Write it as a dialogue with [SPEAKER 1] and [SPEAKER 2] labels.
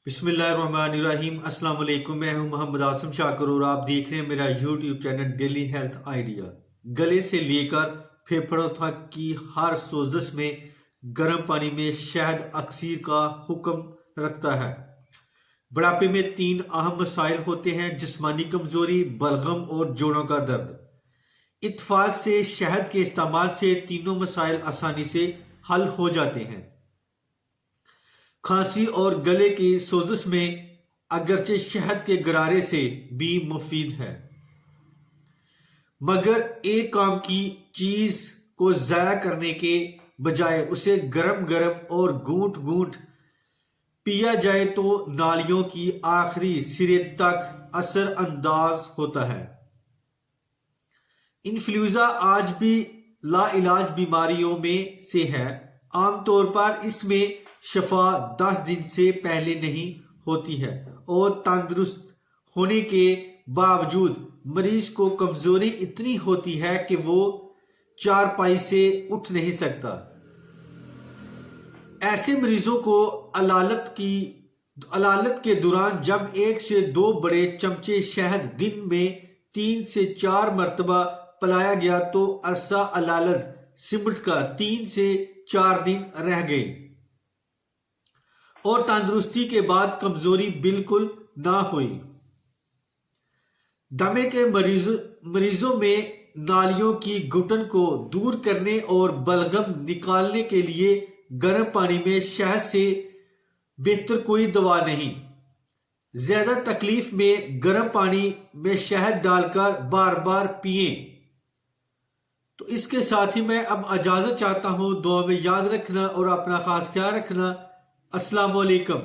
[SPEAKER 1] بسم اللہ الرحمن الرحیم۔ السلام علیکم، میں ہوں محمد آسم شاکر اور آپ دیکھ رہے ہیں میرا YouTube channel daily health idea. گلے سے لے کر پھیپھڑوں تک کی ہر سوزش میں گرم پانی میں شہد اکسیر کا حکم رکھتا ہے۔ بڑھاپے میں 3 اہم مسائل ہوتے ہیں: جسمانی کمزوری، بلغم اور جوڑوں کا درد۔ اتفاق سے شہد کے استعمال سے تینوں مسائل آسانی سے حل ہو جاتے ہیں۔ کھانسی اور گلے کی سوزش میں اگرچہ شہد کے غرارے سے بھی مفید ہے، مگر ایک کام کی چیز کو ضائع کرنے کے بجائے اسے گرم گرم اور گھونٹ گھونٹ پیا جائے تو نالیوں کی آخری سرے تک اثر انداز ہوتا ہے۔ انفلوئنزا آج بھی لا علاج بیماریوں میں سے ہے۔ عام طور پر اس میں شفا 10 دن سے پہلے نہیں ہوتی ہے اور تندرست ہونے کے باوجود مریض کو کمزوری اتنی ہوتی ہے کہ وہ چارپائی سے اٹھ نہیں سکتا۔ ایسے مریضوں کو علالت کے دوران جب 1 سے 2 بڑے چمچے شہد دن میں 3 سے 4 مرتبہ پلایا گیا تو عرصہ علالت سمٹ کر 3 سے 4 دن رہ گئے اور تندرستی کے بعد کمزوری بالکل نہ ہوئی۔ دمے کے مریضوں میں نالیوں کی گھٹن کو دور کرنے اور بلغم نکالنے کے لیے گرم پانی میں شہد سے بہتر کوئی دوا نہیں۔ زیادہ تکلیف میں گرم پانی میں شہد ڈال کر بار بار پئیں۔ تو اس کے ساتھ ہی میں اب اجازت چاہتا ہوں۔ دعا میں یاد رکھنا اور اپنا خاص خیال رکھنا۔ السلام علیکم۔